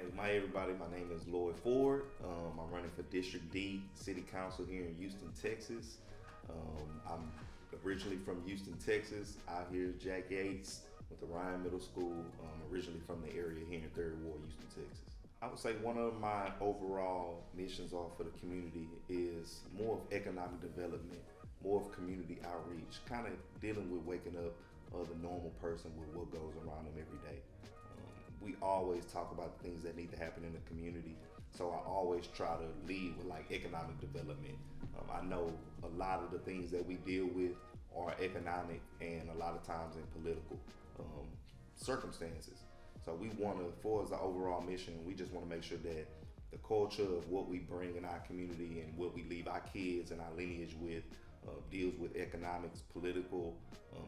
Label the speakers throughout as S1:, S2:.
S1: Hey, everybody, my name is Lloyd Ford. I'm running for District D City Council here in Houston, Texas. I'm originally from Houston, Texas. Out here, Jack Yates with the Ryan Middle School. Originally from the area here in Third Ward, Houston, Texas. I would say one of my overall missions are for the community is more of economic development, more of community outreach, kind of dealing with waking up the normal person with what goes around them every day. We always talk about the things that need to happen in the community, so I always try to lead with like economic development. I know a lot of the things that we deal with are economic and a lot of times in political circumstances. So we want to, for as the overall mission, we just want to make sure that the culture of what we bring in our community and what we leave our kids and our lineage with deals with economics, political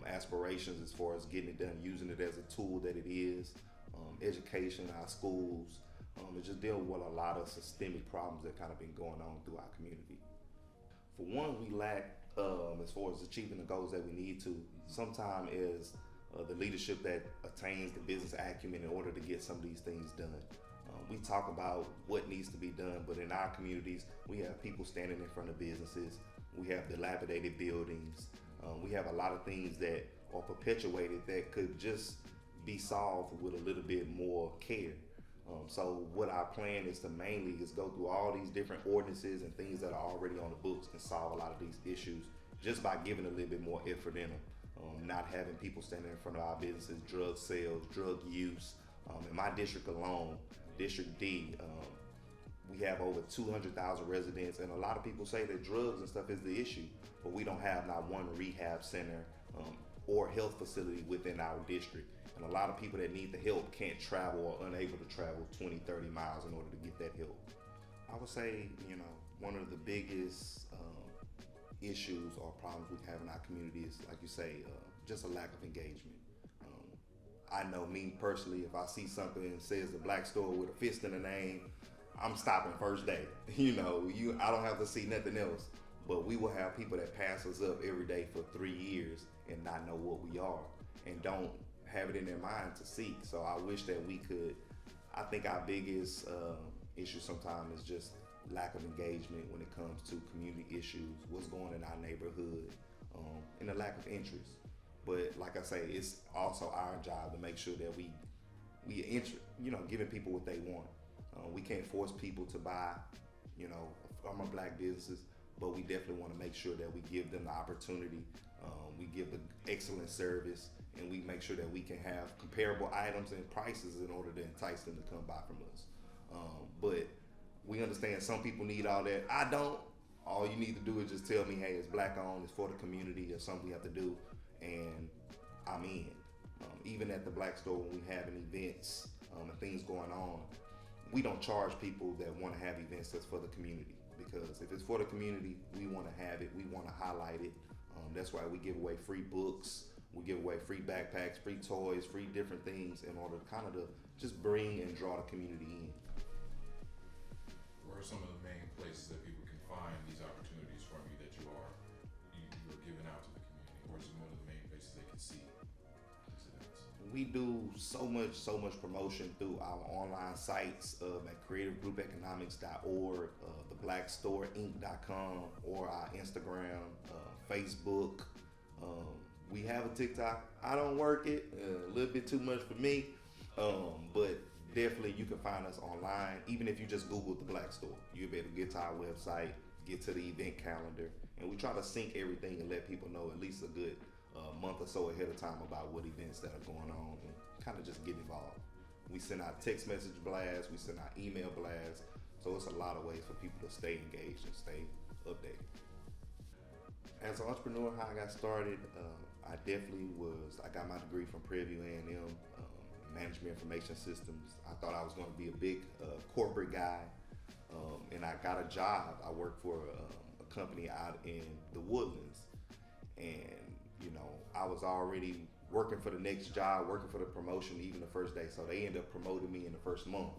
S1: aspirations as far as getting it done, using it as a tool that it is, education, our schools, and just dealing with a lot of systemic problems that kind of been going on through our community. For one, we lack as far as achieving the goals that we need to. Sometimes is the leadership that attains the business acumen in order to get some of these things done. We talk about what needs to be done, but in our communities, we have people standing in front of businesses. We have dilapidated buildings. We have a lot of things that are perpetuated that could just be solved with a little bit more care. So what our plan is to mainly is go through all these different ordinances and things that are already on the books and solve a lot of these issues just by giving a little bit more effort in them. Not having people standing in front of our businesses, drug sales, drug use. In my district alone, District D, we have over 200,000 residents, and a lot of people say that drugs and stuff is the issue, but we don't have not one rehab center or health facility within our district. And a lot of people that need the help can't travel or unable to travel 20, 30 miles in order to get that help. I would say, one of the biggest issues or problems we have in our community is, like you say, just a lack of engagement. I know me personally, if I see something that says the Black Store with a fist in the name, I'm stopping first day. I don't have to see nothing else. But we will have people that pass us up every day for 3 years and not know what we are and don't have it in their mind to seek. So I wish that we could. I think our biggest issue sometimes is just lack of engagement when it comes to community issues, what's going in our neighborhood, and a lack of interest. But like I say, it's also our job to make sure that we giving people what they want. We can't force people to buy, from our black businesses, but we definitely want to make sure that we give them the opportunity. We give the excellent service, and we make sure that we can have comparable items and prices in order to entice them to come buy from us. But we understand some people need all that. I don't. All you need to do is just tell me, hey, it's black owned, it's for the community, or something we have to do, and I'm in. Even at the Black Store, when we having events and things going on, we don't charge people that want to have events that's for the community, because if it's for the community, we want to have it, we want to highlight it. That's why we give away free books, we give away free backpacks, free toys, free different things in order to kind of just bring and draw the community in.
S2: Where are some of the main places that people can find these opportunities from you that you are giving out to the community? Or is it one of the main places they can see these events?
S1: We do so much promotion through our online sites at creativegroupEconomics.org, theblackstorinc.com, or our Instagram, Facebook. We have a TikTok. I don't work it, a little bit too much for me, but definitely you can find us online. Even if you just Google the Black Store, you'll be able to get to our website, get to the event calendar, and we try to sync everything and let people know at least a good month or so ahead of time about what events that are going on and kind of just get involved. We send out text message blasts, we send out email blasts, so it's a lot of ways for people to stay engaged and stay updated. As an entrepreneur, how I got started, I got my degree from Prairie View A&M, Management Information Systems. I thought I was going to be a big corporate guy, and I got a job. I worked for a company out in the Woodlands, and I was already working for the next job, working for the promotion even the first day. So they ended up promoting me in the first month.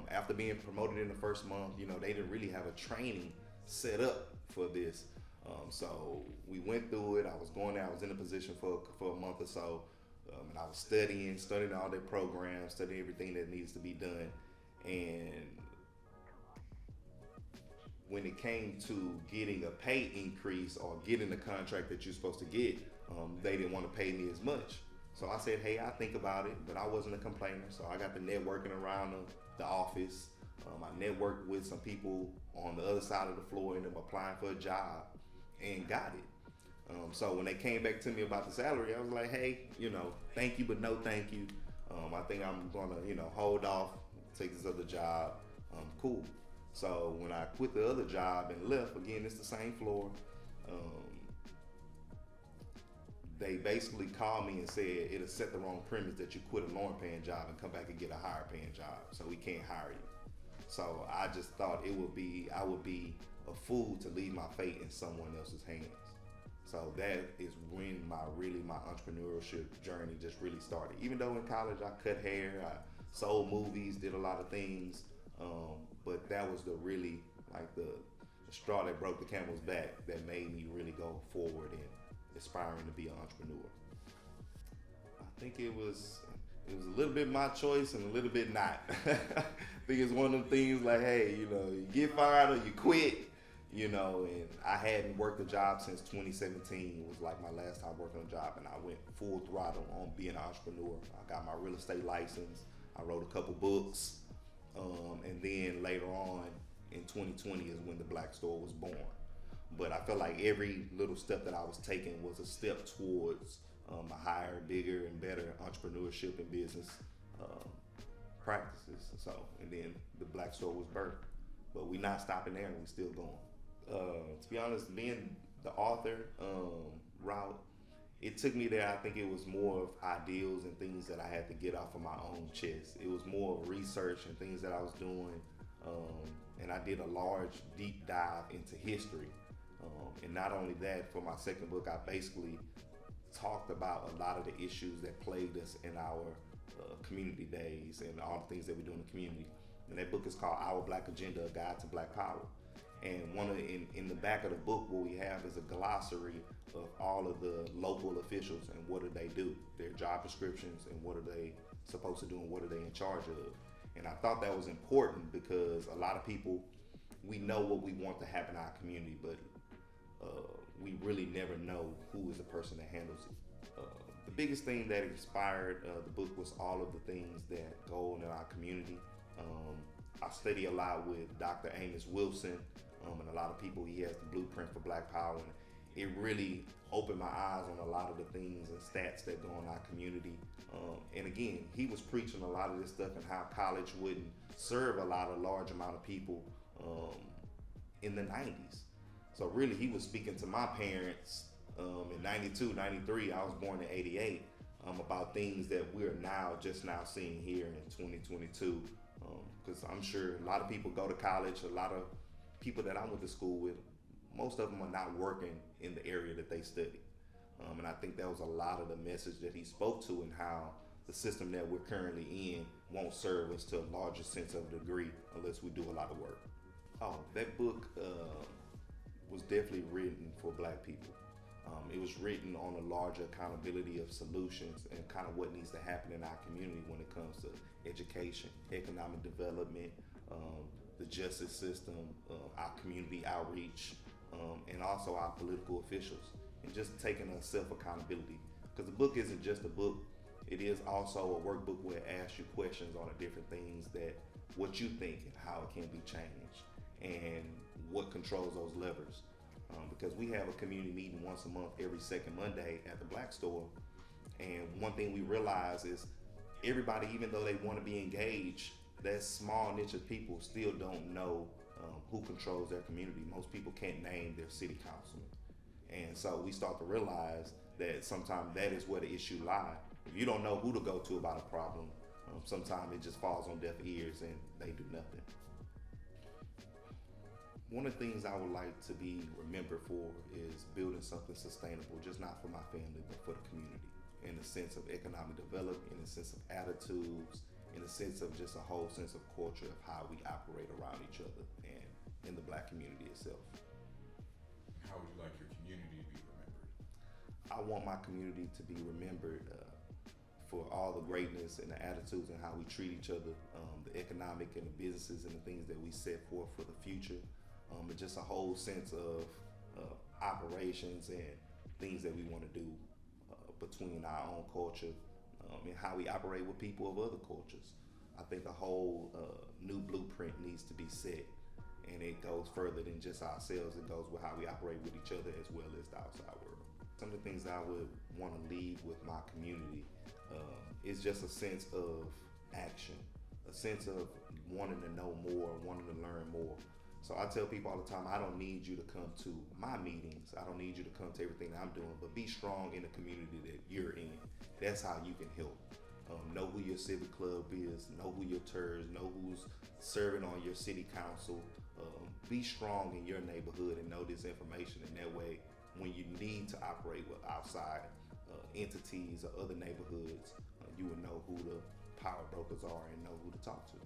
S1: After being promoted in the first month, they didn't really have a training set up for this. So we went through it. I was going there. I was in a position for a month or so, and I was studying all their programs, studying everything that needs to be done. And when it came to getting a pay increase or getting the contract that you're supposed to get, they didn't want to pay me as much. So I said, hey, I'll think about it, but I wasn't a complainer. So I got to networking around the office. I networked with some people on the other side of the floor and them applying for a job and got it. So when they came back to me about the salary, I was like, hey, thank you, but no thank you. I think I'm gonna, hold off, take this other job. Cool. So when I quit the other job and left, again, it's the same floor. They basically called me and said it'll set the wrong premise that you quit a lower paying job and come back and get a higher paying job, so we can't hire you. So I just thought I would be a fool to leave my fate in someone else's hands. So that is when my entrepreneurship journey just really started. Even though in college I cut hair, I sold movies, did a lot of things, but that was the straw that broke the camel's back that made me really go forward and aspiring to be an entrepreneur. I think it was a little bit my choice and a little bit not. I think it's one of them things like, hey, you get fired or you quit, and I hadn't worked a job since 2017. It was like my last time working a job, and I went full throttle on being an entrepreneur. I got my real estate license. I wrote a couple books, and then later on in 2020 is when the Black Store was born. But I felt like every little step that I was taking was a step towards a higher, bigger, and better entrepreneurship and business practices. And then the Black Store was birthed. But we're not stopping there, and we're still going. To be honest, being the author route, it took me there. I think it was more of ideals and things that I had to get off of my own chest. It was more of research and things that I was doing. And I did a large, deep dive into history. And not only that, for my second book, I basically talked about a lot of the issues that plagued us in our community days and all the things that we do in the community. And that book is called Our Black Agenda, A Guide to Black Power. And in the back of the book, what we have is a glossary of all of the local officials and what do they do, their job descriptions, and what are they supposed to do and what are they in charge of. And I thought that was important because a lot of people, we know what we want to happen in our community, but we really never know who is the person that handles it. The biggest thing that inspired the book was all of the things that go on in our community. I study a lot with Dr. Amos Wilson and a lot of people. He has the blueprint for Black Power, and it really opened my eyes on a lot of the things and stats that go in our community. And again, he was preaching a lot of this stuff and how college wouldn't serve a large amount of people in the 90s. So really, he was speaking to my parents in 92, 93. I was born in 88, about things that we're just now seeing here in 2022. Because I'm sure a lot of people go to college, a lot of people that I went to school with, most of them are not working in the area that they study. And I think that was a lot of the message that he spoke to, and how the system that we're currently in won't serve us to a larger sense of degree unless we do a lot of work. Oh, that book was definitely written for Black people. It was written on a larger accountability of solutions and kind of what needs to happen in our community when it comes to education, economic development, the justice system, our community outreach, and also our political officials, and just taking a self-accountability. Because the book isn't just a book, it is also a workbook where it asks you questions on the different things that what you think and how it can be changed and what controls those levers. Because we have a community meeting once a month, every second Monday at the Black Store. And one thing we realize is everybody, even though they want to be engaged, that small niche of people still don't know who controls their community. Most people can't name their city councilman. And so we start to realize that sometimes that is where the issue lies. If you don't know who to go to about a problem, sometimes it just falls on deaf ears and they do nothing. One of the things I would like to be remembered for is building something sustainable, just not for my family, but for the community, in the sense of economic development, in the sense of attitudes, in the sense of just a whole sense of culture of how we operate around each other and in the Black community itself.
S2: How would you like your community to be remembered?
S1: I want my community to be remembered for all the greatness and the attitudes and how we treat each other, the economic and the businesses and the things that we set forth for the future, and just a whole sense of operations and things that we want to do between our own culture and how we operate with people of other cultures. I think a whole new blueprint needs to be set, and it goes further than just ourselves. It goes with how we operate with each other as well as the outside world. Some of the things that I would want to leave with my community is just a sense of action, a sense of wanting to know more, wanting to learn more. So I tell people all the time, I don't need you to come to my meetings. I don't need you to come to everything that I'm doing, but be strong in the community that you're in. That's how you can help. Know who your civic club is, know who your TERS, know who's serving on your city council. Be strong in your neighborhood and know this information, and that way when you need to operate with outside entities or other neighborhoods, you will know who the power brokers are and know who to talk to.